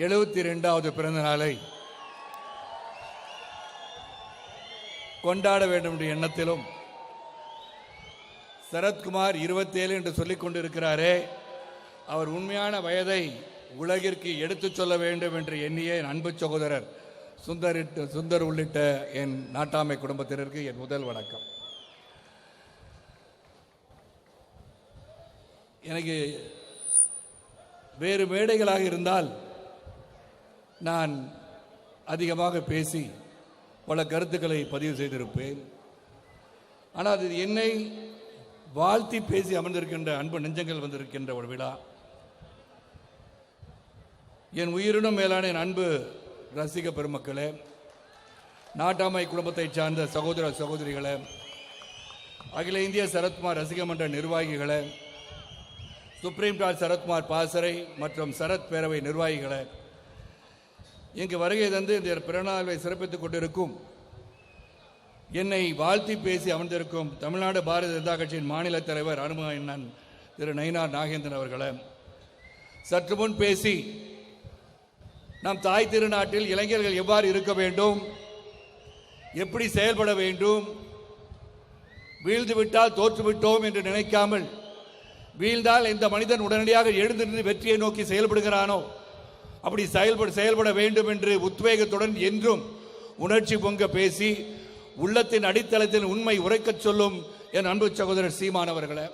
72வது பிறந்த நாளை கொண்டாட வேண்டும் என்ற எண்ணத்திலும் சரத்குமார் 27 என்று சொல்லிக் கொண்டிருக்கிறாரே, அவர் உண்மையான வயதை உலகிற்கு எடுத்துச் சொல்ல வேண்டும் என்று எண்ணிய என் அன்பு சகோதரர் சுந்தர் உள்ளிட்ட என் நாட்டாமை குடும்பத்தினருக்கு என் முதல் வணக்கம். எனக்கு வேறு மேடைகளாக இருந்தால் நான் அதிகமாக பேசி பல கருத்துக்களை பதிவு செய்திருப்பேன். ஆனால் அது என்னை வாழ்த்தி பேசி அமர்ந்திருக்கின்ற அன்பு நெஞ்சங்கள் வந்திருக்கின்ற ஒரு விழா. என் உயிரினும் மேலான என் அன்பு ரசிக பெருமக்களே, நாட்டாமை குடும்பத்தைச் சார்ந்த சகோதர சகோதரிகளே, அகில இந்திய சரத்குமார் ரசிக மன்ற நிர்வாகிகளே, சுப்ரீம் டாட் சரத்குமார் பாசறை மற்றும் சரத் பேரவை நிர்வாகிகளே, இங்கு வருகை தந்து இந்த பிறநாளை சிறப்பித்துக் கொண்டிருக்கும் என்னை வாழ்த்தி பேசி அமர்ந்திருக்கும் தமிழ்நாடு பாரதிய ஜனதா கட்சியின் மாநில தலைவர் அனும அண்ணன் திரு நயினார் நாகேந்திரன் அவர்களே, சற்று முன் பேசி நம் தாய் திருநாட்டில் இளைஞர்கள் எவ்வாறு இருக்க வேண்டும், எப்படி செயல்பட வேண்டும், வீழ்ந்து விட்டால் தோற்றுவிட்டோம் என்று நினைக்காமல் வீழ்ந்தால் இந்த மனிதன் உடனடியாக எழுந்திருந்து வெற்றியை நோக்கி செயல்படுகிறானோ அப்படி செயல்பட வேண்டும் என்று உத்வேகத்துடன் என்றும் உணர்ச்சி பொங்க பேசி உள்ளத்தின் அடித்தளத்தில் உண்மை உரைக்கச் சொல்லும் என் அன்பு சகோதரர் சீமான் அவர்களே,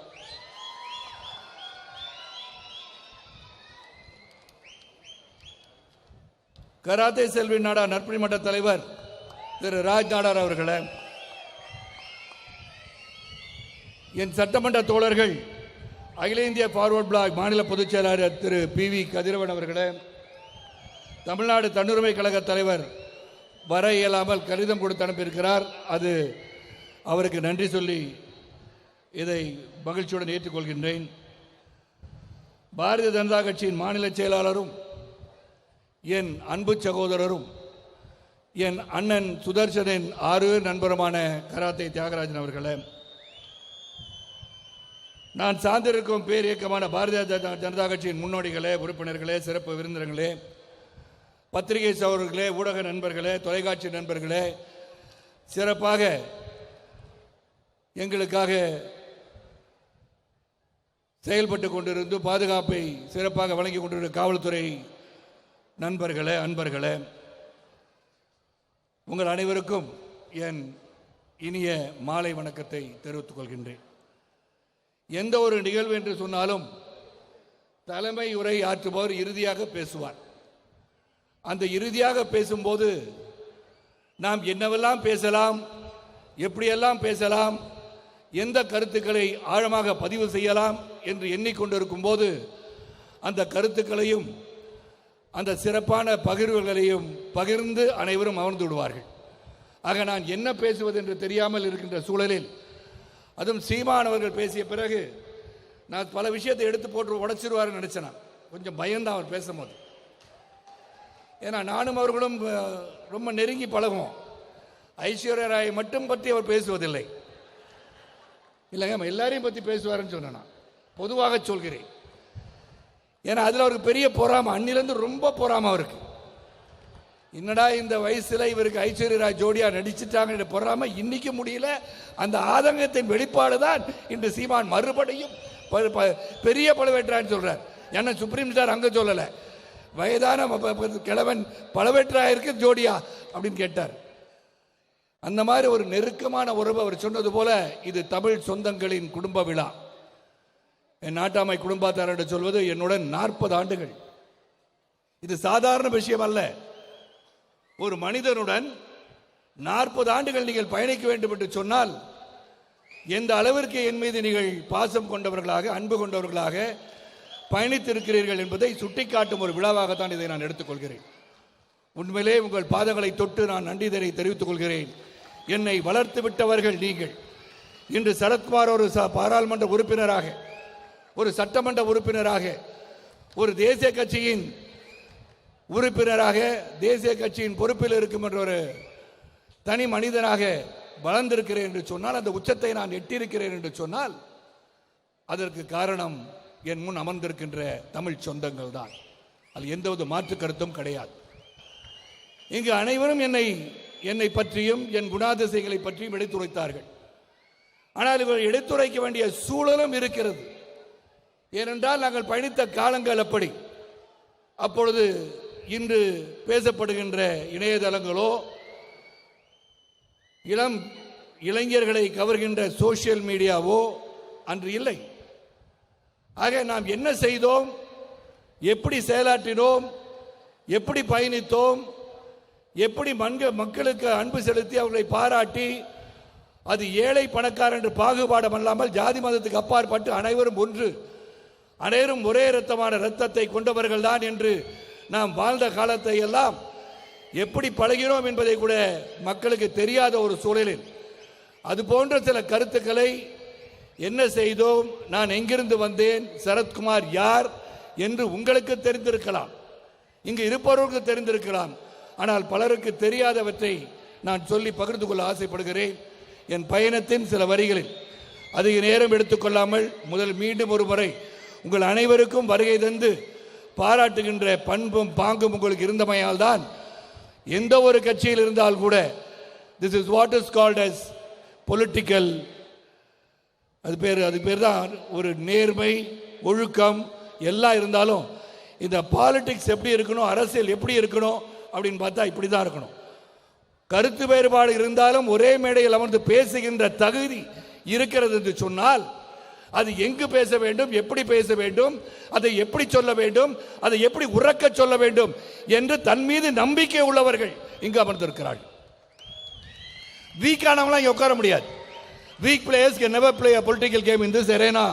கராத்தே செல்வி நாடா நற்பணி மன்ற தலைவர் திரு ராஜ் நாடார் அவர்களே, என் சட்டமன்ற தோழர்கள் அகில இந்திய ஃபார்வர்ட் பிளாக் மாநில பொதுச் செயலாளர் திரு PV கதிரவன் அவர்களே, தமிழ்நாடு தன்னுரிமை கழக தலைவர் வர இயலாமல் கடிதம் கொடுத்து அனுப்பியிருக்கிறார். அது அவருக்கு நன்றி சொல்லி இதை மகிழ்ச்சியுடன் ஏற்றுக்கொள்கின்றேன். பாரதிய ஜனதா கட்சியின் மாநில செயலாளரும் என் அன்பு சகோதரரும் என் அண்ணன் சுதர்சனின் ஆறு நண்பருமான கராத்தே தியாகராஜன் அவர்களே, நான் சார்ந்திருக்கும் பேர் இயக்கமான பாரதிய ஜனதா கட்சியின் முன்னோடிகளே, உறுப்பினர்களே, சிறப்பு விருந்தினர்களே, பத்திரிகை சகோதரர்களே, ஊடக நண்பர்களே, தொலைக்காட்சி நண்பர்களே, சிறப்பாக எங்களுக்காக செயல்பட்டு கொண்டிருந்து பாதுகாப்பை சிறப்பாக வழங்கி கொண்டிருக்கிற காவல்துறை நண்பர்களே, அன்பர்களே, உங்கள் அனைவருக்கும் என் இனிய மாலை வணக்கத்தை தெரிவித்துக் கொள்கின்றேன். எந்த ஒரு நிகழ்வு என்று சொன்னாலும் தலைமை உரை ஆற்றுபவர் இறுதியாக பேசுவார். அந்த இறுதியாக பேசும்போது நாம் என்னவெல்லாம் பேசலாம், எப்படியெல்லாம் பேசலாம், எந்த கருத்துக்களை ஆழமாக பதிவு செய்யலாம் என்று எண்ணிக்கொண்டிருக்கும் போது அந்த கருத்துக்களையும் அந்த சிறப்பான பகிர்வுகளையும் பகிர்ந்து அனைவரும் அமர்ந்து விடுவார்கள். ஆக நான் என்ன பேசுவது என்று தெரியாமல் இருக்கின்ற சூழலில், அதுவும் சீமானவர்கள் பேசிய பிறகு நான் பல விஷயத்தை எடுத்து போட்டு உடைச்சிருவாருன்னு நினைச்சேன். கொஞ்சம் பயந்தான் அவர் பேசும்போது. ஏன்னா நானும் அவர்களும் ரொம்ப நெருங்கி பழகுவோம். ஐஸ்வர்யா ராய் மட்டும் பற்றி அவர் பேசுவதில்லை. இல்லைங்க, எல்லாரையும் பற்றி பேசுவாருன்னு சொன்னேன். நான் பொதுவாக சொல்கிறேன். ஏன்னா அதில் அவருக்கு பெரிய பொறாமை, அன்னிலேருந்து ரொம்ப பொறாமை அவருக்கு. என்னடா இந்த வயசுல இவருக்கு ஐஸ்வர்யா ராய் ஜோடியா நடிச்சுட்டாங்க பொறாம இன்னைக்கு முடியல. அந்த ஆதங்கத்தின் வெளிப்பாடு தான் இன்று சீமான் மறுபடியும் பெரிய பழுவேற்றான்னு சொல்றார். என்ன சுப்ரீம் ஸ்டார் அங்க சொல்லல, வயதான கிழவன் பழுவேற்றாயிருக்கு ஜோடியா அப்படின்னு கேட்டார். அந்த மாதிரி ஒரு நெருக்கமான உறவு. அவர் சொன்னது போல இது தமிழ் சொந்தங்களின் குடும்ப விழா. என் நாட்டாமை குடும்பத்தார் என்று சொல்வது என்னுடன் 40 ஆண்டுகள். இது சாதாரண விஷயம் அல்ல. ஒரு மனிதனுடன் 40 ஆண்டுகள் நீங்கள் பயணிக்க வேண்டும் என்று சொன்னால் எந்த அளவிற்கு என் மீது நீங்கள் பாசம் கொண்டவர்களாக, அன்பு கொண்டவர்களாக பயணித்திருக்கிறீர்கள் என்பதை சுட்டிக்காட்டும் ஒரு விழாவாகத்தான் இதை நான் எடுத்துக்கொள்கிறேன். உண்மையிலே உங்கள் பாதங்களை தொட்டு நான் நன்றிதரை தெரிவித்துக் கொள்கிறேன். என்னை வளர்த்து விட்டவர்கள் நீங்கள். இன்று சரத்குமார் ஒரு பாராளுமன்ற உறுப்பினராக, ஒரு சட்டமன்ற உறுப்பினராக, ஒரு தேசிய கட்சியின் உறுப்பினராக, தேசிய கட்சியின் பொறுப்பில் இருக்கும் என்ற ஒரு தனி மனிதனாக வளர்ந்திருக்கிறேன் என்று சொன்னால், அந்த உச்சத்தை நான் எட்டியிருக்கிறேன் என்று சொன்னால் அதற்கு காரணம் என் முன் அமர்ந்திருக்கின்ற தமிழ் சொந்தங்கள் தான். அது எந்தவித மாற்று கருத்தும் கிடையாது. இங்கு அனைவரும் என்னை பற்றியும் என் குணாதிசயங்களை பற்றியும் எடுத்துரைத்தார்கள். ஆனால் இவர் எடுத்துரைக்க வேண்டிய சூழலும் இருக்கிறது. ஏனென்றால் நாங்கள் பயணித்த காலங்கள் அப்படி. அப்பொழுது இன்று பேசப்படுகின்ற இணையதளங்களோ இளம் இளைஞர்களை கவர்கின்ற சோசியல் மீடியாவோ அன்று இல்லை. ஆக நாம் என்ன செய்தோம், எப்படி செயலாற்றினோம், எப்படி பயணித்தோம், எப்படி மக்களுக்கு அன்பு செலுத்தி அவர்களை பாராட்டி, அது ஏழை பணக்காரர் என்று பாகுபாடம் அல்லாமல் ஜாதி மதத்துக்கு அப்பாற்பட்டு அனைவரும் ஒன்று, அனைவரும் ஒரே இரத்தமான இரத்தத்தை கொண்டவர்கள் தான் என்று நாம் வாழ்ந்த காலத்தை எல்லாம் எப்படி பழகிறோம் என்பதை கூட மக்களுக்கு தெரியாத ஒரு சூழலில் அது போன்ற சில கருத்துக்களை என்ன செய்தோம், நான் எங்கிருந்து வந்தேன், சரத்குமார் யார் என்று உங்களுக்கு தெரிந்திருக்கலாம், இங்கு இருப்பவர்களுக்கு தெரிந்திருக்கலாம். ஆனால் பலருக்கு தெரியாதவற்றை நான் சொல்லி பகிர்ந்து கொள்ள ஆசைப்படுகிறேன். என் பயணத்தின் சில வரிகளில் அதிக நேரம் எடுத்துக்கொள்ளாமல் முதல் மீண்டும் ஒரு முறை உங்கள் அனைவருக்கும் வருகை தந்து பாராட்டுகின்ற பண்பும் பாங்கும் உங்களுக்கு இருந்தமையால் தான் எந்த ஒரு கட்சியில் இருந்தால் கூட this is what is called as political, அது பேர் தான் ஒரு நேர்மை, ஒழுக்கம் எல்லாம் இருந்தாலும் இந்த பாலிடிக்ஸ் எப்படி இருக்கணும், அரசியல் எப்படி இருக்கணும் அப்படின்னு பார்த்தா இப்படி தான் இருக்கணும். கருத்து வேறுபாடு இருந்தாலும் ஒரே மேடையில் அமர்ந்து பேசுகின்ற தகுதி இருக்கிறது என்று சொன்னால் அது எங்கு பேச வேண்டும், எப்படி பேச வேண்டும், அதை எப்படி சொல்ல வேண்டும், அதை எப்படி உறக்க சொல்ல வேண்டும் என்று தன் மீது நம்பிக்கை உள்ளவர்கள் இங்கு அமர்ந்திருக்கிறார்கள். வீக்கானவங்களாம் இங்கே உட்கார முடியாது. Weak players can never play a political game in this arena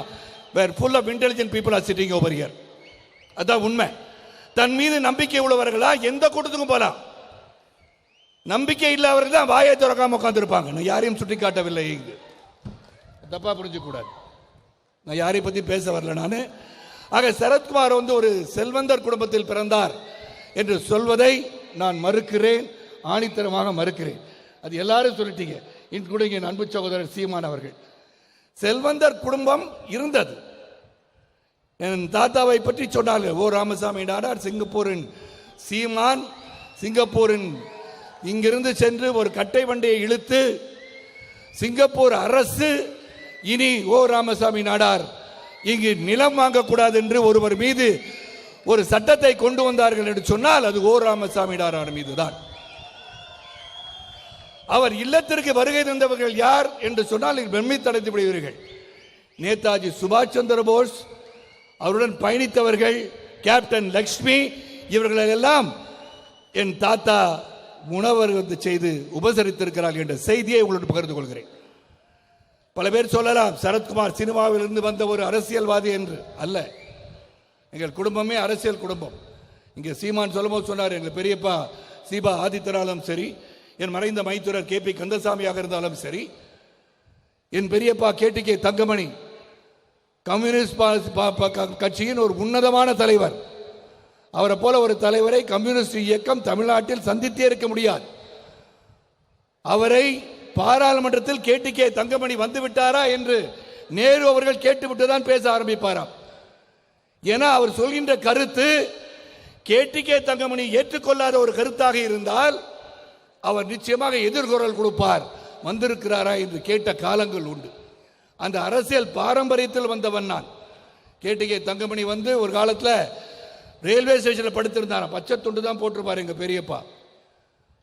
where full of intelligent people are sitting over here. அதான் உண்மை. தன் மீது நம்பிக்கை உள்ளவர்களா எந்த கூட்டத்துக்கும் போலாம். நம்பிக்கை இல்லாதவர்கள் தான் வாயை திறக்காம உட்கார்ந்திருப்பாங்க. நான் யாரையும் சுட்டி காட்டவில்லை, இங்கு தப்பா புரிஞ்சு கூடாது. நான் யாரை பத்தி பேச வரல. நான் ஆக சரத்குமார் ஒரு செல்வந்தர் குடும்பத்தில் பிறந்தார் என்று சொல்வதை நான் மறுக்கிறேன், ஆணித்தரமாக மறுக்கிறேன். அது எல்லாரும் சொல்லிட்டீங்க, இன்க்ளூடிங் என் அன்பு சகோதரர் சீமான் அவர்கள். செல்வந்தர் குடும்பம் இருந்தது. என் தாத்தாவை பற்றி சொன்னார்கள். ஓ ராமசாமி நாடார், சிங்கப்பூரின் சீமான், சிங்கப்பூரின் இங்கிருந்து சென்று ஒரு கட்டை வண்டியை இழுத்து சிங்கப்பூர் அரசு இனி ஓ ராமசாமி நாடார் இங்கு நிலம் வாங்கக்கூடாது என்று ஒருவர் மீது ஒரு சட்டத்தை கொண்டு வந்தார்கள் என்று சொன்னால் அது ஓ ராமசாமி நாடார் மீது தான். அவர் இல்லத்திற்கு வருகை தந்தவர்கள் யார் என்று சொன்னால் பிரமித்தடைந்து விடுவீர்கள். நேதாஜி சுபாஷ் சந்திர போஸ், அவருடன் பயணித்தவர்கள் கேப்டன் லக்ஷ்மி, இவர்கள் எல்லாம் என் தாத்தா உணவர் செய்து உபசரித்திருக்கிறார்கள் என்ற செய்தியை உங்களோடு பகிர்ந்து கொள்கிறேன். பல பேர் சொல்லலாம் சரத்குமார் சினிமாவில் இருந்து வந்த ஒரு அரசியல்வாதி என்று. அல்ல, எங்கள் குடும்பமே அரசியல் குடும்பம். இங்கே சீமான் சொல்லும்போது சொன்னார், எங்கள் பெரியப்பா சீபா ஆதித்தனாலும் சரி, என் மறைந்த மைத்துரர் கே பி கந்தசாமியாக இருந்தாலும் சரி, என் பெரியப்பா கேடிகே தங்கமணி கம்யூனிஸ்ட் கட்சியின் ஒரு உன்னதமான தலைவர். அவரை போல ஒரு தலைவரை கம்யூனிஸ்ட் இயக்கம் தமிழ்நாட்டில் சந்தித்தே இருக்க முடியாது. அவரை பாராளுமன்றத்தில் கேடிகே தங்கமணி வந்து விட்டாரா என்று நேரு அவர்கள் கேட்டுவிட்டுதான் பேச ஆரம்பிப்பாராம். ஏன்னா அவர் சொல்கின்ற கருத்து கேடிகே தங்கமணி ஏற்றுக்கொள்ளாத ஒரு கருத்தாக இருந்தால் அவர் நிச்சயமாக எதிர்குரல் கொடுப்பார். வந்திருக்கிறாரா என்று கேட்ட காலங்கள் உண்டு. அந்த அரசியல் பாரம்பரியத்தில் வந்தவன் நான். கேடிகே தங்கமணி ஒரு காலத்தில் ரயில்வே ஸ்டேஷனில் படுத்திருந்தார். பச்சை துண்டு தான் போட்டிருப்பார் எங்கள் பெரியப்பா.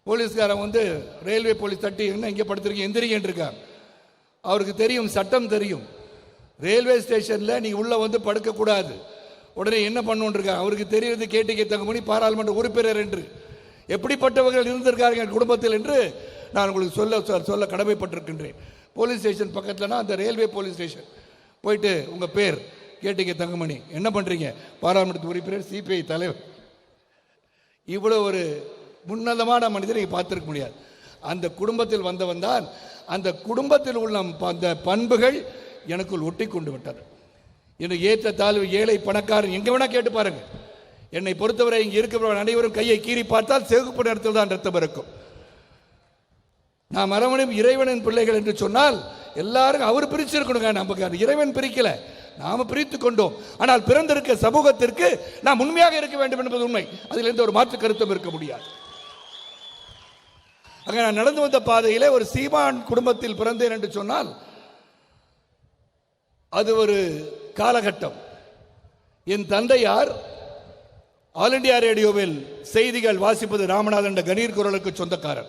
போலீஸ்காரன் ரயில்வே போலீஸ் தட்டி என்ன இங்கே படுத்திருக்கீங்க, எந்திரிக்கிட்டு இருக்கார். அவருக்கு தெரியும், சட்டம் தெரியும். ரயில்வே ஸ்டேஷனில் நீங்கள் உள்ளே படுக்கக்கூடாது. உடனே என்ன பண்ணுன்றிருக்காங்க. அவருக்கு தெரியுது கேடிகே தங்கமணி பாராளுமன்ற உறுப்பினர் என்று. எப்படிப்பட்டவர்கள் இருந்திருக்கார்கள் குடும்பத்தில் என்று நான் உங்களுக்கு சொல்ல கடமைப்பட்டிருக்கின்றேன். போலீஸ் ஸ்டேஷன் பக்கத்துலனா அந்த ரயில்வே போலீஸ் ஸ்டேஷன் போயிட்டு உங்கள் பேர் கேடிகே தங்கமணி, என்ன பண்ணுறீங்க, பாராளுமன்ற உறுப்பினர், சிபிஐ தலைவர். இவ்வளோ ஒரு உன்னதமான மனிதரை பார்த்துருக்க முடியாது. அந்த குடும்பத்தில் வந்தவன் தான். அந்த குடும்பத்தில் உள்ள அந்த பண்புகள் எனக்குள் ஒட்டி கொண்டு விட்டது. எனக்கு ஏற்ற தாழ்வு, ஏழை பணக்காரன் எங்கே வேணால் கேட்டு பாருங்க. என்னை பொறுத்தவரை இங்கே இருக்கிறவர்கள் அனைவரும் கையை கீறி பார்த்தால் சிவப்பு நேரத்தில் தான் ரத்தம் இருக்கும். நாம் அரவணையும் இறைவனின் பிள்ளைகள் என்று சொன்னால் எல்லாரும் அவர் பிரிச்சிருக்கணுங்க. நமக்கு இறைவன் பிரிக்கல, நாம பிரித்து கொண்டோம். ஆனால் பிறந்திருக்க சமூகத்திற்கு நாம் உண்மையாக இருக்க வேண்டும் என்பது உண்மை. அதில் எந்த ஒரு மாற்று கருத்தும் இருக்க முடியாது. அங்க நான் நடந்து வந்த பாதையிலே ஒரு சீமான் குடும்பத்தில் பிறந்தேன் என்று சொன்னால் அது ஒரு காலகட்டம். என் தந்தையார் ஆல் இண்டியா ரேடியோவில் செய்திகள் வாசிப்பது ராமநாதன் என்ற கணீர் குரலுக்கு சொந்தக்காரர்.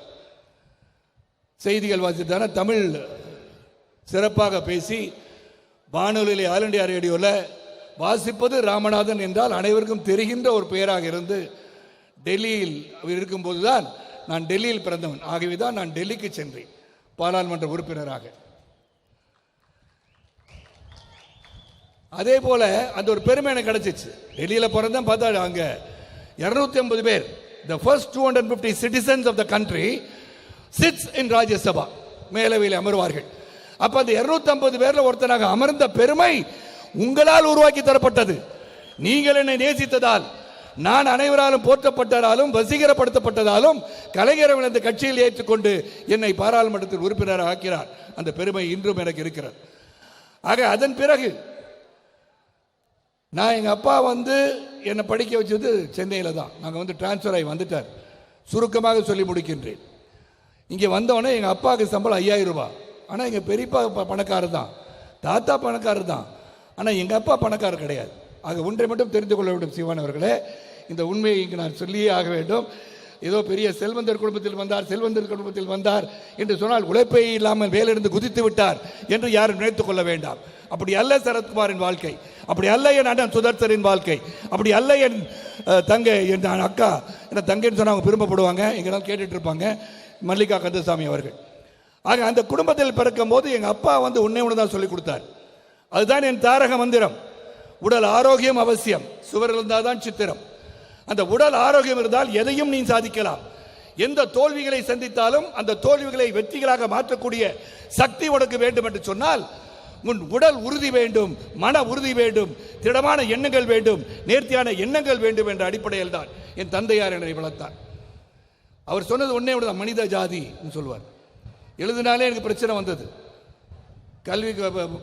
செய்திகள் வாசித்தான தமிழ் சிறப்பாக பேசி வானொலியில் ஆல் இண்டியா ரேடியோவில் வாசிப்பது ராமநாதன் என்றால் அனைவருக்கும் தெரிகின்ற ஒரு பெயராக இருந்து டெல்லியில் இருக்கும்போது தான் நான் டெல்லியில் பிறந்தவன். ஆகவே தான் நான் டெல்லிக்கு சென்றேன் பாராளுமன்ற உறுப்பினராக. அதே போல அந்த ஒரு பெருமை எனக்கு கிடைச்சிச்சு. டெல்லியில் பிறந்தேன், பார்த்தா அங்க 250 பேர், the first 250 citizens of the country sits in Rajya Sabha, மேலவையில் அமர்வார்கள். அப்ப அந்த 250 பேர்ல ஒருத்தனாக அமர்ந்த பெருமை உங்களால் உருவாக்கி தரப்பட்டது. நீங்கள் என்னை நேசித்ததால், நான் அனைவராலும் போற்றப்பட்டதாலும் வசீகரப்படுத்தப்பட்டதாலும் கலைஞர் இந்த கட்சியில் ஏற்றுக்கொண்டு என்னை பாராளுமன்றத்தில் உறுப்பினராக ஆக்கிறார். அந்த பெருமை இன்றும் எனக்கு இருக்கிறது. ஆக அதன் பிறகு நான் எங்கள் அப்பா என்னை படிக்க வச்சது சென்னையில் தான். நாங்கள் டிரான்ஸ்ஃபர் ஆகி வந்துட்டார். சுருக்கமாக சொல்லி முடிக்கின்றேன். இங்கே வந்தோடனே எங்கள் அப்பாவுக்கு சம்பளம் 5000 ரூபாய். ஆனால் எங்கள் பெரியப்பா பணக்காரர் தான், தாத்தா பணக்காரர் தான், ஆனால் எங்கள் அப்பா பணக்காரர் கிடையாது. ஆக ஒன்றை மட்டும் தெரிந்து கொள்ள வேண்டும் சீமான் அவர்களே, இந்த உண்மையை இங்கு நான் சொல்லியே ஆக வேண்டும். ஏதோ பெரிய செல்வந்தர் குடும்பத்தில் வந்தார் என்று சொன்னால் உழைப்பே இல்லாமல் வேலிருந்து குதித்து விட்டார் என்று யாரும் நினைத்துக் கொள்ள வேண்டாம். அப்படி அல்ல சரத்குமாரின் வாழ்க்கை, அப்படி அல்ல என் அண்ணன் சுதர்சனின் வாழ்க்கை, அப்படி அல்ல என் தங்கை, என் அக்கா, என் தங்கைன்னு சொன்னால் அவங்க விரும்பப்படுவாங்க, எங்களால் கேட்டுட்டு இருப்பாங்க, மல்லிகா கந்தசாமி அவர்கள். ஆக அந்த குடும்பத்தில் பிறக்கும் போது எங்கள் அப்பா உன்னை ஒன்று தான் சொல்லிக் கொடுத்தார். அதுதான் என் தாரக மந்திரம். உடல் ஆரோக்கியம் அவசியம், சுவர் இருந்தால் தான் சித்திரம். அந்த உடல் ஆரோக்கியம் இருந்தால் எதையும் நீ சாதிக்கலாம். எந்த தோல்விகளை சந்தித்தாலும் அந்த தோல்விகளை வெற்றிகளாக மாற்றக்கூடிய சக்தி உனக்கு வேண்டும் என்று சொன்னால் உன் உடல் உறுதி வேண்டும், மன உறுதி வேண்டும், திடமான எண்ணங்கள் வேண்டும், நேர்த்தியான எண்ணங்கள் வேண்டும் என்ற அடிப்படையில் தான் என் தந்தையார் என்னை வளர்த்தார். அவர் சொன்னது ஒன்னே ஒன்றுதான், மனித ஜாதி சொல்லுவார். எழுதினாலே எனக்கு பிரச்சனை வந்தது.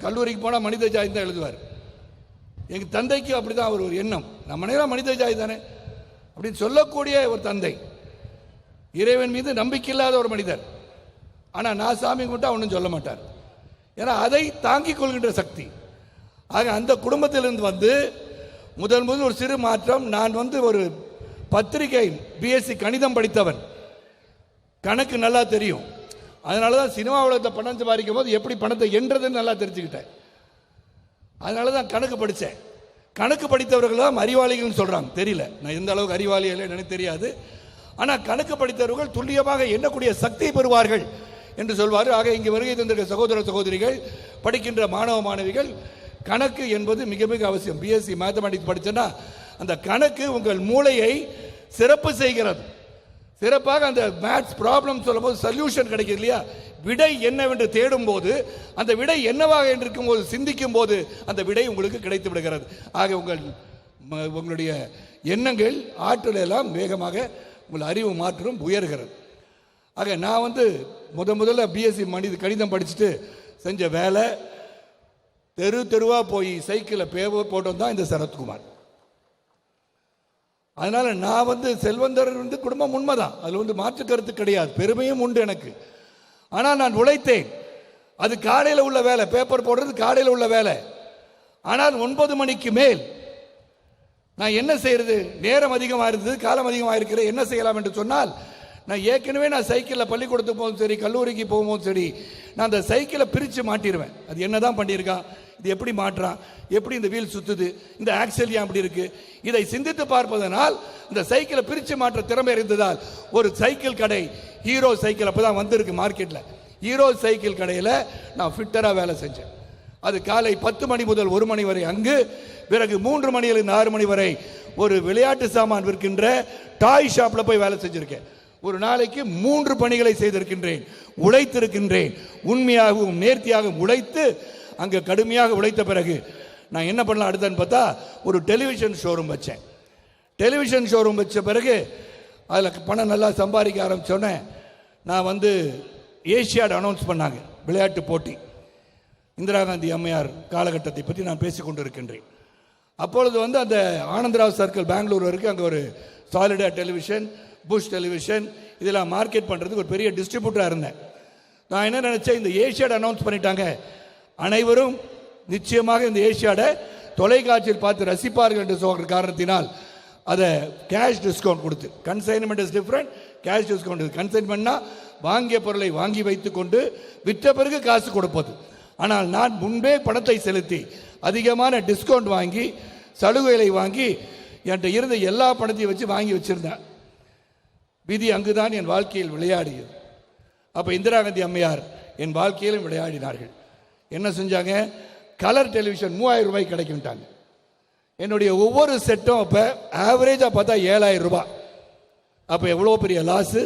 கல்லூரிக்கு போனால் மனித ஜாதி தான் எழுதுவார். எங்கள் தந்தைக்கு அப்படிதான் ஒரு எண்ணம், நம்ம மனித ஜாதி தானே அப்படின்னு சொல்லக்கூடிய ஒரு தந்தை. இறைவன் மீது நம்பிக்கை இல்லாத ஒரு மனிதர். ஆனால் நான் சாமி கும்பிட்டா ஒன்றும் சொல்ல மாட்டார். ஏன்னா அதை தாங்கிக் கொள்கின்ற சக்தி. ஆக அந்த குடும்பத்திலிருந்து முதல் ஒரு சிறு மாற்றம். நான் ஒரு பத்திரிகை பிஎஸ்சி கணிதம் படித்தவன், கணக்கு நல்லா தெரியும். அதனால தான் சினிமா உலகத்தை பணம் சம்பாதிக்கும் போது எப்படி பணத்தை என்றதுன்னு நல்லா தெரிஞ்சுக்கிட்டேன். அதனால தான் கணக்கு படித்தேன். கணக்கு படித்தவர்கள் தான் அறிவாளிகள்னு சொல்கிறாங்க. தெரியல நான் எந்த அளவுக்கு அறிவாளி இல்லை எனக்கு தெரியாது. ஆனால் கணக்கு படித்தவர்கள் துல்லியமாக எண்ணக்கூடிய சக்தி பெறுவார்கள் என்று சொல்வார்கள். ஆக இங்கே வருகை தந்திருக்க சகோதர சகோதரிகள், படிக்கின்ற மாணவ மாணவிகள், கணக்கு என்பது மிக மிக அவசியம். பிஎஸ்சி மேத்தமெட்டிக்ஸ் படித்தேன்னா அந்த கணக்கு உங்கள் மூளையை சிறப்பு செய்கிறது. சிறப்பாக அந்த மேத்ஸ் ப்ராப்ளம் சொல்லும் போது சொல்யூஷன் கிடைக்கும் இல்லையா, விடை என்னவென்று தேடும் போது அந்த விடை என்னவாக இருக்கும் போது சிந்திக்கும் போது அந்த விடை உங்களுக்கு கிடைத்து விடுகிறது. ஆக உங்களுடைய எண்ணங்கள் ஆற்றல் எல்லாம் வேகமாக உங்கள் அறிவு மாற்றம் உயர்கிறது. ஆக நான் முதல்ல பிஎஸ்சி கணிதம் படிச்சுட்டு செஞ்ச வேலை, தெருவாக போய் சைக்கிளில் போட்டோம் தான் இந்த சரத்குமார். அதனால நான் செல்வந்தர் குடும்பம் உண்மைதான், அதில் மாற்று கருத்து கிடையாது, பெருமையும் உண்டு எனக்கு. ஆனால் நான் உழைத்தேன். அது காலையில் உள்ள வேலை, பேப்பர் போடுறது காலையில் உள்ள வேலை. ஆனால் 9 மணிக்கு மேல் நான் என்ன செய்யறது, நேரம் அதிகமாக இருந்தது, காலம் அதிகமாக இருக்கிறது, என்ன செய்யலாம் என்று சொன்னால், நான் ஏற்கனவே சைக்கிளில் பள்ளிக்கூடத்துக்கு போகும்போது சரி, கல்லூரிக்கு போகும்போது சரி, நான் அந்த சைக்கிளை பிரித்து மாட்டிடுவேன். அது என்னதான் பண்ணியிருக்கான், இது எப்படி மாற்றான், எப்படி இந்த வீல் சுத்துது, இந்த ஆக்சல் ஏன் அப்படி இருக்கு, இதை சிந்தித்து பார்ப்பதனால் இந்த சைக்கிளை பிரித்து மாற்ற திறமை இருந்ததால் ஒரு சைக்கிள் கடை, ஹீரோ சைக்கிள் அப்பதான் வந்திருக்கு மார்க்கெட்டில், ஹீரோ சைக்கிள் கடையில் நான் ஃபிட்டராக வேலை செஞ்சேன். அது காலை 10 மணி முதல் 1 மணி வரை அங்கு, பிறகு 3 மணியிலிருந்து 6 மணி வரை ஒரு விளையாட்டு சாமான் விற்கின்ற டாய் ஷாப்பில் போய் வேலை செஞ்சிருக்கேன். ஒரு நாளைக்கு 3 பணிகளை செய்திருக்கின்றேன், உழைத்திருக்கின்றேன். உண்மையாகவும் நேர்த்தியாகவும் உழைத்து அங்கே கடுமையாக உழைத்த பிறகு நான் என்ன பண்ணலாம் அடுத்தன்னு பார்த்தா, ஒரு டெலிவிஷன் ஷோரூம் வச்சேன். டெலிவிஷன் ஷோரூம் வச்ச பிறகு அதில் பணம் நல்லா சம்பாதிக்க ஆரம்பித்தோன்னே நான் ஏஷியாடு அனௌன்ஸ் பண்ணாங்க, விளையாட்டு போட்டி. இந்திரா காந்தி அம்மையார் காலகட்டத்தை பற்றி நான் பேசிக் கொண்டிருக்கின்றேன். அப்பொழுது வந்து அந்த ஆனந்தராவ் சர்க்கிள் பெங்களூர் வரைக்கும் அங்கே ஒரு சாலிடா டெலிவிஷன், புஷ் டெலிவிஷன் இதெல்லாம் மார்க்கெட் பண்ணுறதுக்கு ஒரு பெரிய டிஸ்ட்ரிபியூட்டராக இருந்தேன். நான் என்ன நினச்சேன், இந்த ஏஷியாட் அனௌன்ஸ் பண்ணிட்டாங்க, அனைவரும் நிச்சயமாக இந்த ஏஷியாடை தொலைக்காட்சியில் பார்த்து ரசிப்பார்கள் என்று சொல்கிற காரணத்தினால் அதை கேஷ் டிஸ்கவுண்ட் கொடுத்து, consignment is different, cash discount. கன்சைன்மெண்ட்னா வாங்கிய பொருளை வாங்கி வைத்துக்கொண்டு விற்ற பிறகு காசு கொடுப்பது. ஆனால் நான் முன்பே பணத்தை செலுத்தி அதிகமான டிஸ்கவுண்ட் வாங்கி சலுகைகளை வாங்கி என்கிட்ட இருந்த எல்லா பணத்தையும் வச்சு வாங்கி வச்சிருந்தேன். விதி அங்குதான் என் வாழ்க்கையில் விளையாடியது. அப்போ இந்திரா காந்தி அம்மையார் என் வாழ்க்கையிலும் விளையாடினார்கள். என்ன செஞ்சாங்க, கலர் டெலிவிஷன் 3000 ரூபாய் கிடைக்கும்ட்டாங்க. என்னுடைய ஒவ்வொரு செட்டும் அப்போ ஆவரேஜாக பார்த்தா 7000 ரூபாய். அப்போ எவ்வளோ பெரிய லாஸு.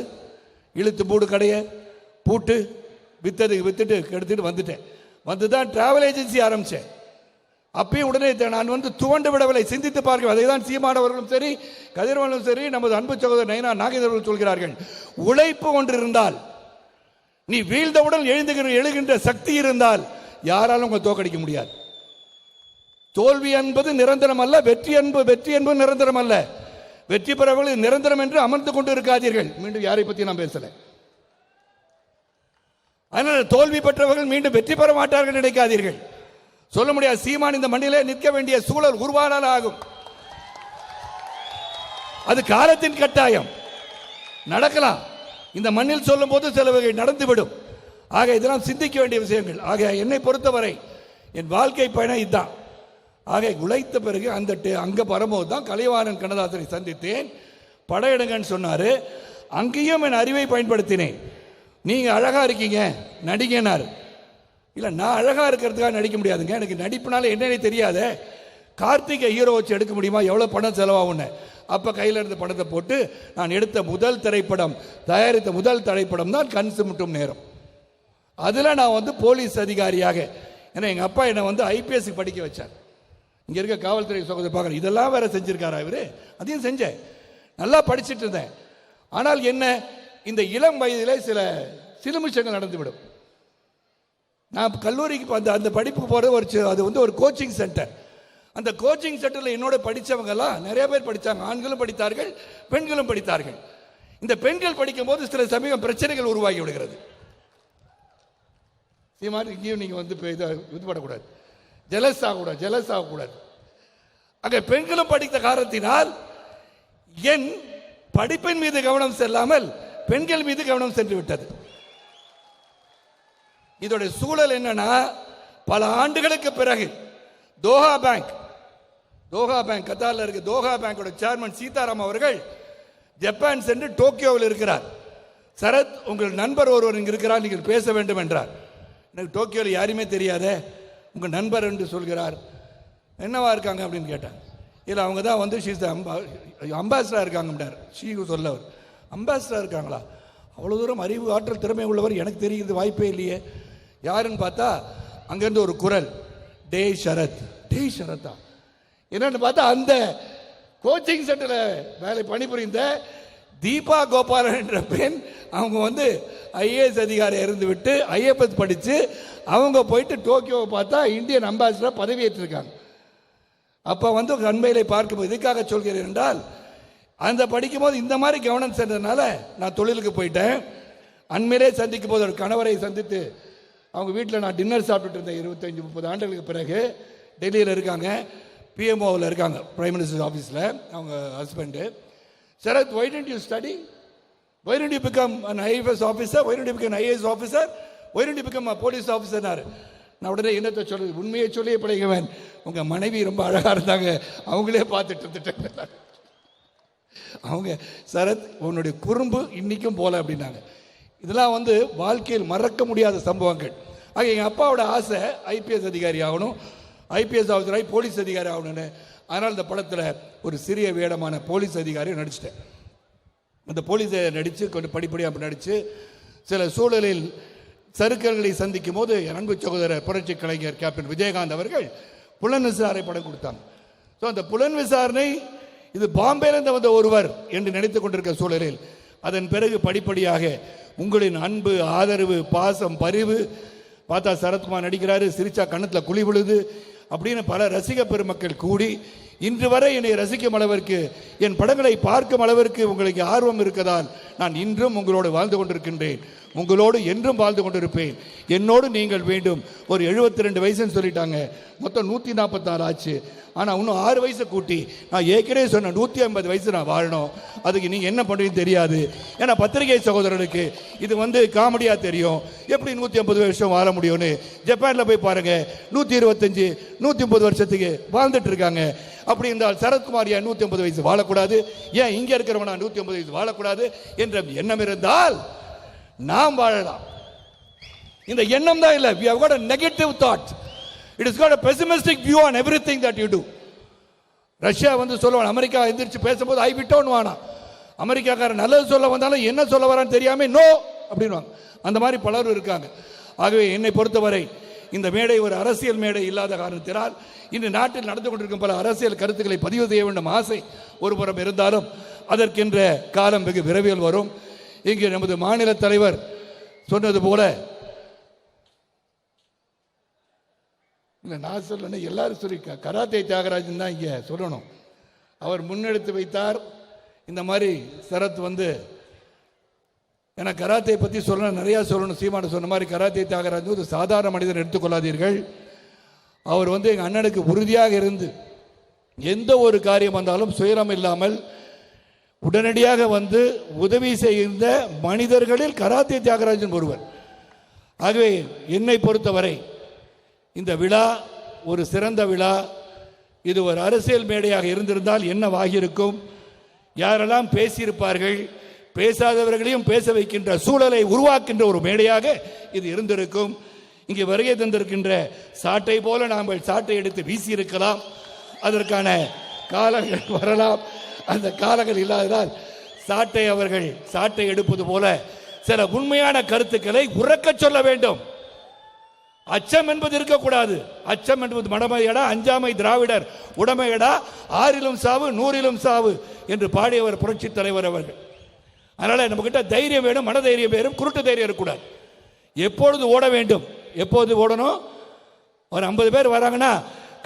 இழுத்து மூடு கடையை பூட்டு விற்றுட்டு கெடுத்துட்டு வந்துட்டேன். வந்து தான் டிராவல் ஏஜென்சி ஆரம்பித்தேன். அப்பயும் உடனே நான் வந்து துவண்டு விடவில்லை, சிந்தித்து பார்க்க. அதை தான் சீமானவர்களும் சரி, கதிரவனும் சரி, நமது அன்பு சகோதரர் நயனா நாகேந்திரர்கள் சொல்கிறார்கள், உழைப்பு ஒன்று இருந்தால், நீ வீழ்ந்தவுடன் எழுகின்ற சக்தி இருந்தால் யாராலும் உங்களை தோக்கடிக்க முடியாது. தோல்வி என்பது நிரந்தரம் அல்ல, வெற்றி என்பது நிரந்தரம் அல்ல. வெற்றி பெறவர்கள் நிரந்தரம் என்று அமர்ந்து கொண்டு இருக்காதீர்கள். மீண்டும் யாரை பற்றி நான் பேசல. அதனால் தோல்வி பெற்றவர்கள் மீண்டும் வெற்றி பெற மாட்டார்கள் நினைக்காதீர்கள். சொல்ல முடியாது, சீமான் இந்த மண்ணிலே நிற்க வேண்டிய சூழல் உருவானால் ஆகும். அது காலத்தின் கட்டாயம், நடக்கலாம். இந்த மண்ணில் சொல்லும் போது சில வகை நடந்துவிடும். ஆக இதெல்லாம் சிந்திக்க வேண்டிய விஷயங்கள். ஆக என்னை பொறுத்தவரை என் வாழ்க்கை பயணம் இதுதான். ஆக உழைத்த பிறகு அங்கே வரும்போது தான் கலைவாணன் கண்ணதாசனை சந்தித்தேன். படையெடுங்கன்னு சொன்னார். அங்கேயும் என் அறிவை பயன்படுத்தினேன். நீங்கள் அழகாக இருக்கீங்க, நடிகனார். இல்லை, நான் அழகாக இருக்கிறதுக்காக நடிக்க முடியாதுங்க, எனக்கு நடிப்புனால என்னன்னே தெரியாத. கார்த்திகை ஹீரோ வச்சு எடுக்க முடியுமா, எவ்வளோ பணம் செலவாகுன்னு. அப்போ கையில் இருந்த பணத்தை போட்டு நான் எடுத்த முதல் திரைப்படம், தயாரித்த முதல் திரைப்படம் தான் கண் சிமிட்டும் நேரம். அதில் நான் வந்து போலீஸ் அதிகாரியாக, ஏன்னா எங்கள் அப்பா என்னை வந்து ஐபிஎஸ்க்கு படிக்க வச்சார். இங்கே இருக்க காவல்துறை சகோதரர் பார்க்குறேன், இதெல்லாம் வேற செஞ்சுருக்காரா இவர், அதையும் செஞ்சேன். நல்லா படிச்சுட்டு இருந்தேன். ஆனால் என்ன, இந்த இளம் வயதில் சில சிலுமிஷங்கள் நடந்துவிடும். நான் கல்லூரிக்கு அந்த படிப்புக்கு போகிறது அது வந்து ஒரு கோச்சிங் சென்டர். அந்த கோச்சிங் சென்டரில் என்னோட படித்தவங்கெல்லாம் நிறைய பேர் படித்தாங்க. ஆண்களும் படித்தார்கள், பெண்களும் படித்தார்கள். இந்த பெண்கள் படிக்கும் போது சில சமயம் பிரச்சனைகள் உருவாகி விடுகிறது. சீமான் இங்கேயும் நீங்கள் வந்து இது பண்ணக்கூடாது, ஜெலஸ் ஆகக்கூடாது. அங்கே பெண்களும் படித்த காரணத்தினால் என் படிப்பின் மீது கவனம் செல்லாமல் பெண்கள் மீது கவனம் சென்று விட்டது. இதோட சூழல் என்னன்னா, பல ஆண்டுகளுக்கு பிறகு தோஹா பேங்க் கத்தாரில் இருக்கு. தோஹா பேங்கோட சேர்மன் சீதாராம் அவர்கள் ஜப்பான் சென்று டோக்கியோவில் இருக்கிறார். சரத், உங்கள் நண்பர் ஒருவர் இங்கே இருக்கிறார், நீங்கள் பேச வேண்டும் என்றார். எனக்கு டோக்கியோவில் யாருமே தெரியாத, உங்கள் நண்பர் என்று சொல்கிறார். என்னவா இருக்காங்க அப்படின்னு கேட்டேன். இல்லை, அவங்க தான் வந்து அம்பாசிடராக இருக்காங்கன்றார். ஷீகு சொல்லவர், அம்பாசிடராக இருக்காங்களா? அவ்வளோ தூரம் அறிவு ஆற்றல் திறமை உள்ளவர் எனக்கு தெரிகிறது வாய்ப்பே இல்லையே. யாருன்னு பார்த்தா அங்கேருந்து ஒரு குரல், டேய் ஷரத்தா என்னன்னு பார்த்தா அந்த கோச்சிங் சென்டரில் வேலை பணிபுரிந்த தீபா கோபாலன் என்ற பெண், அவங்க வந்து ஐஏஎஸ் அதிகாரியாக இருந்து விட்டு ஐஎஃப்எஸ் படித்து அவங்க போயிட்டு டோக்கியோவை பார்த்தா இந்தியன் அம்பாசிடராக பதவியேற்றிருக்காங்க. அப்போ வந்து அண்மையிலே பார்க்கும்போது எதுக்காக சொல்கிறேன் என்றால், அந்த படிக்கும் போது இந்த மாதிரி கவனம் சென்றதுனால நான் தொழிலுக்கு போயிட்டேன். அண்மையிலே சந்திக்கும் போது ஒரு கணவரை சந்தித்து அவங்க வீட்டில் நான் டின்னர் சாப்பிட்டுட்டு இருந்தேன். 25-30 ஆண்டுகளுக்கு பிறகு டெல்லியில் இருக்காங்க, பிஎம்ஓவில் இருக்காங்க, பிரைம் மினிஸ்டர் ஆஃபீஸில். அவங்க husband, Sarath, why didn't you study? Why didn't you become an IAS officer? Why didn't you become an IAS officer? Why didn't you become a police officer? நான் உடனே என்னத்தை சொல்லுது, உண்மையை சொல்லியே பழகுவேன். உங்கள் மனைவி ரொம்ப அழகாக இருந்தாங்க, அவங்களே பார்த்துட்டு இருந்துட்டேன். அவங்க, சரத், உன்னுடைய குறும்பு இன்னைக்கும் போல அப்படின்னாங்க. இதெல்லாம் வந்து வாழ்க்கையில் மறக்க முடியாத சம்பவங்கள். ஆக எங்கள் அப்பாவோட ஆசை ஐபிஎஸ் அதிகாரி ஆகணும், ஐபிஎஸ் ஆஃபீஸராகி போலீஸ் அதிகாரி ஆகணும்னு. அதனால் இந்த படத்தில் ஒரு சிறிய வேடமான போலீஸ் அதிகாரியை நடிச்சிட்டேன். அந்த போலீஸை நடித்து கொஞ்சம் படிப்படியாக நடித்து சில சூழலில் சறுக்கல்களை சந்திக்கும் போது என் அன்பு சகோதரர் புரட்சி கலைஞர் கேப்டன் விஜயகாந்த் அவர்கள் புலன் விசாரணை படம் கொடுத்தாங்க. ஸோ அந்த புலன் விசாரணை இது பாம்பேலேருந்து வந்த ஒருவர் என்று நினைத்து கொண்டிருக்க சூழலில் அதன் பிறகு படிப்படியாக உங்களின் அன்பு, ஆதரவு, பாசம், பரிவு, பார்த்தா சரத்குமார் நடிக்கிறாரு, சிரிச்சா கண்ணத்துல குழி விழுது அப்படின்னு பல ரசிக பெருமக்கள் கூடி இன்று வரை என்னை ரசிக்கும் அளவிற்கு, என் படங்களை பார்க்கும் அளவிற்கு உங்களுக்கு ஆர்வம் இருக்கதால் நான் இன்றும் உங்களோடு வாழ்ந்து கொண்டிருக்கின்றேன். உங்களோடு என்றும் வாழ்ந்து கொண்டிருப்பேன். என்னோடு நீங்கள் வேண்டும். ஒரு 72 வயசுன்னு சொல்லிட்டாங்க, மொத்தம் 144 ஆச்சு. ஆனால் இன்னும் 6 வயசை கூட்டி நான் ஏற்கனவே சொன்ன 150 வயசு நான் வாழணும். அதுக்கு நீங்கள் என்ன பண்ணுவீங்கன்னு தெரியாது. ஏன்னா பத்திரிகை சகோதரர்களுக்கு இது காமெடியாக தெரியும், எப்படி 150 வருஷம் வாழ முடியும்னு. ஜப்பானில் போய் பாருங்க, 125 130 வருஷத்துக்கு வாழ்ந்துட்டு இருக்காங்க. அப்படி இருந்தால் சரத்குமார் ஏன் 150 வயசு வாழக்கூடாது? ஏன் இங்கே இருக்கிறவனா 150 வயசு வாழக்கூடாது என்ற எண்ணம் இருந்தால் நாம் வாழலாம். இந்த எண்ணம் தான் இல்லை. We have got a negative thought. It has got a pessimistic view on everything that you do. Russia சொல்லுவான், அமெரிக்கா எந்திரிச்சு பேசும்போது ஐ விட்டோன்னு வானா. அமெரிக்காக்காரன் நல்லது சொல்ல வந்தாலும் என்ன சொல்ல வரான்னு தெரியாம நோ அப்படின்வாங்க. அந்த மாதிரி பலரும் இருக்காங்க. ஆகவே என்னை பொறுத்தவரை இந்த மேடை ஒரு அரசியல் மேடை இல்லாத காரணத்தினால் இன்று நாட்டில் நடந்து கொண்டிருக்கும் பல அரசியல் கருத்துக்களை பதிவு செய்ய வேண்டும் ஆசை ஒருபுறம் இருந்தாலும் அதற்கென்ற காலம் வெகு விரைவில் வரும். இங்கு நமது மாநில தலைவர் சொன்னது போல, இல்லை நான் சொல்லணும், எல்லாரும் சொல்லியிருக்காங்க, கராத்தே தியாகராஜன் தான் இங்கே சொல்லணும். அவர் முன்னெடுத்து வைத்தார். இந்த மாதிரி சரத் ஏன்னா கராத்தே பற்றி சொல்லணும், நிறையா சொல்லணும். சீமானு சொன்ன மாதிரி கராத்தே தியாகராஜன் ஒரு சாதாரண மனிதன் எடுத்துக்கொள்ளாதீர்கள். அவர் எங்கள் அண்ணனுக்கு உறுதியாக இருந்து எந்த ஒரு காரியம் வந்தாலும் சுயரம் இல்லாமல் உடனடியாக உதவி செய்கின்ற மனிதர்களில் கராத்தே தியாகராஜன் ஒருவர். ஆகவே என்னை பொறுத்தவரை இந்த விழா ஒரு சிறந்த விழா. இது ஒரு அரசியல் மேடையாக இருந்திருந்தால் என்னவாகியிருக்கும்? யாரெல்லாம் பேசியிருப்பார்கள், பேசாதவர்களையும் பேச வைக்கின்ற சூழலை உருவாக்கின்ற ஒரு மேடையாக இது இருந்திருக்கும். இங்கே வருகை தந்திருக்கின்ற சாட்டை போல நாம் சாட்டை எடுத்து வீசி இருக்கலாம். அதற்கான காலங்கள் வரலாம். அந்த காலங்கள் இல்லாததால் அவர்கள் சாட்டை எடுப்பது போல சில உண்மையான கருத்துக்களை உறக்க சொல்ல வேண்டும். அச்சம் என்பது இருக்கக்கூடாது. அச்சம் என்பது மடமையடா, அஞ்சாமை திராவிடர் உடமையடா, 6லும் சாவு 100லும் சாவு என்று பாடியவர் புரட்சி தலைவர் அவர்கள். அதனால நம்ம கிட்ட தைரியம் வேணும், மன தைரியம் வேணும், குருட்டு தைரியம் இருக்கக்கூடாது. எப்பொழுது ஓட வேண்டும், எப்போது ஓடணும்? ஒரு 50 பேர் வராங்கன்னா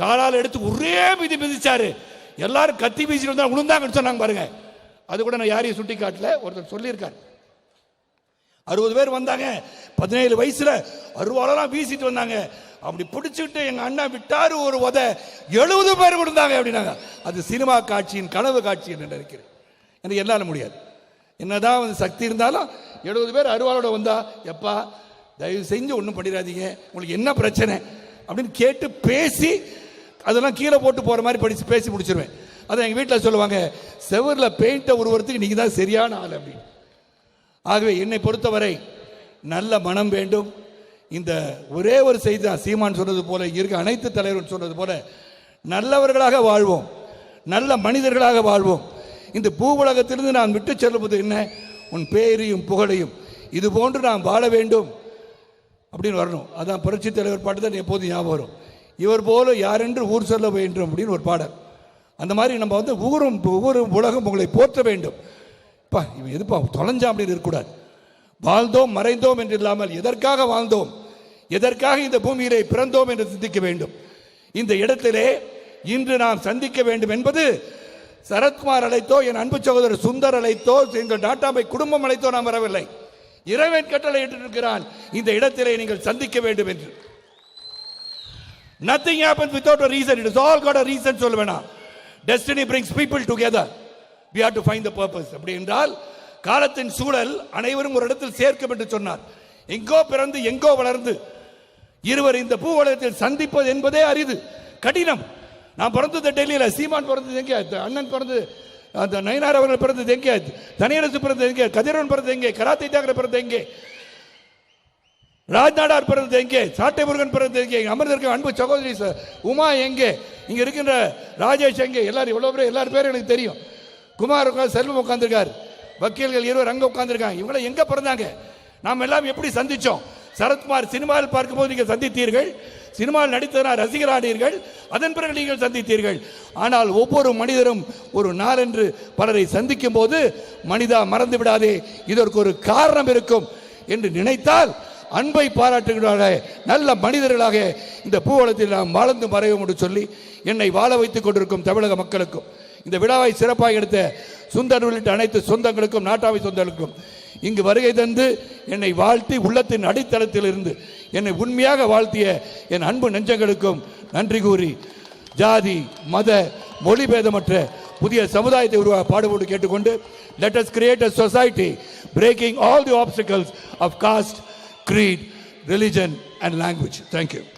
காலால் எடுத்து ஒரே மிதிச்சாரு, எல்லாரும் கத்தி வீசிட்டு வந்தா விழுந்தாங்கன்னு சொன்னாங்க பாருங்க. அது கூட நான் யாரையும் சுட்டி காட்டல, ஒருத்தர் சொல்லியிருக்காரு. 60 பேர் வந்தாங்க, 17 வயசுல அருவாளெல்லாம் வீசிட்டு வந்தாங்க. அப்படி பிடிச்சிட்டு எங்க அண்ணா விட்டாரு ஒரு உத, 70 பேர் விழுந்தாங்க அப்படின்னாங்க. அது சினிமா காட்சியின் கனவு காட்சி என்று நினைக்கிறேன். எனக்கு என்னால முடியாது. என்னதான் சக்தி இருந்தாலும் 70 பேர் அருவாளோட வந்தா, எப்பா தயவு செஞ்சு ஒன்றும் பண்ணிடாதீங்க, உங்களுக்கு என்ன பிரச்சனை அப்படின்னு கேட்டு பேசி அதெல்லாம் கீழே போட்டு போற மாதிரி பேசி முடிச்சிருவேன். அதை எங்கள் வீட்டில் சொல்லுவாங்க, செவரில் பெயிண்ட்டை உருவறதுக்கு நீங்கள் தான் சரியான ஆள் அப்படின்னு. ஆகவே என்னை பொறுத்தவரை நல்ல மனம் வேண்டும். இந்த ஒரே ஒரு செய்தி தான், சீமான் சொன்னது போல, இருக்க அனைத்து தலைவரும் சொன்னது போல, நல்லவர்களாக வாழ்வோம், நல்ல மனிதர்களாக வாழ்வோம். இந்த பூ உலகத்திலிருந்து நான் விட்டு செல்லுவது என்ன? உன் பேரையும் புகழையும் இது போன்று நாம் வாழ வேண்டும் அப்படின்னு வரணும். அதான் புரட்சி தலைவர் பாட்டு தான் எப்போதும் ஞாபகம் வரும். இவர் போல யாரென்று ஊர் சொல்ல வேண்டும் அப்படின்னு ஒரு பாடல். அந்த மாதிரி நம்ம ஊரும் உலகம் உங்களை போற்ற வேண்டும். பா இவன் எதுப்பா தொலைஞ்சா அப்படின்னு இருக்கக்கூடாது. வாழ்ந்தோம் மறைந்தோம் என்று இல்லாமல் எதற்காக வாழ்ந்தோம், எதற்காக இந்த பூமியிலே பிறந்தோம் என்று சிந்திக்க வேண்டும். இந்த இடத்திலே இன்று நாம் சந்திக்க வேண்டும் என்பது சரத்குமார் அழைத்தோ, என் அன்பு சகோதரர் சுந்தர் அழைத்தோ, எங்கள் டாட்டாபை குடும்பம் அழைத்தோ நாம் வரவில்லை. இறைவன் கட்டளை இட்டிருக்கிறான், இந்த இடத்திலே நீங்கள் சந்திக்க வேண்டும் என்று. Nothing happens without a reason. It has all got a reason. சொல்லுவேனா, destiny brings people together. We have to find the purpose. அப்படி என்றால் காலத்தின் சூழல் அனைவரும் ஒரு இடத்தில் சேர்க்கும் என்று சொன்னார். எங்கோ பிறந்து எங்கோ வளர்ந்து இருவர் இந்த பூ உலகத்தில் சந்திப்பது என்பதே அரிது, கடினம். நான் பிறந்தது டெல்லியில், சீமான் பிறந்தது எங்கே, அண்ணன் பிறந்தது, அந்த நயினார் அவர்கள் பிறந்தது எங்கே, தனியரசு பிறந்தது எங்கே, கதிரவன் பிறந்தது எங்கே, கராத்தே தியாகராஜன் பிறந்தது எங்கே, ராஜ்நாடார் பிறந்தது எங்கே, சாட்டை முருகன் பிறந்தது எங்கே, அமர்ந்திருக்க அன்பு சகோதரி உமா எங்கே, இங்க இருக்கின்ற ராஜேஷ் எங்கே, எல்லாரும் எவ்வளவு பேர், எல்லாரும் பேரும் எனக்கு தெரியும். குமார் செல்வம் உட்கார்ந்துருக்கார், வக்கீல்கள் 20 அங்க உட்கார்ந்துருக்காங்க. இவங்களை எங்க பிறந்தாங்க, நாம் எல்லாம் எப்படி சந்திச்சோம்? சரத்குமார் சினிமாவில் பார்க்கும்போது நீங்கள் சந்தித்தீர்கள், சினிமாவில் நடித்ததனால் ரசிகரானீர்கள், அதன் பிறகு நீங்கள் சந்தித்தீர்கள். ஆனால் ஒவ்வொரு மனிதரும் ஒரு நாளென்று பலரை சந்திக்கும் போது, மனிதா மறந்து விடாதே, இதற்கு ஒரு காரணம் இருக்கும் என்று நினைத்தால் அன்பை பாராட்டுகிறார்கள், நல்ல மனிதர்களாக இந்த பூவளத்தில் நாம் வாழ்ந்து மறைவோம் என்று சொல்லி என்னை வாழ வைத்துக் கொண்டிருக்கும் தமிழக மக்களுக்கும், இந்த விழாவை சிறப்பாக எடுத்த சுந்தர் உள்ளிட்ட அனைத்து சொந்தங்களுக்கும், நாட்டாவை சொந்தங்களுக்கும், இங்கு வருகை தந்து என்னை வாழ்த்தி உள்ளத்தின் அடித்தளத்தில் இருந்து என்னை உண்மையாக வாழ்த்திய என் அன்பு நெஞ்சங்களுக்கும் நன்றி கூறி, ஜாதி மத மொழி பேதமற்ற புதிய சமுதாயத்தை உருவாக பாடுபட்டு கேட்டுக்கொண்டு, let us create a society breaking all the obstacles of caste, creed, religion and language. Thank you.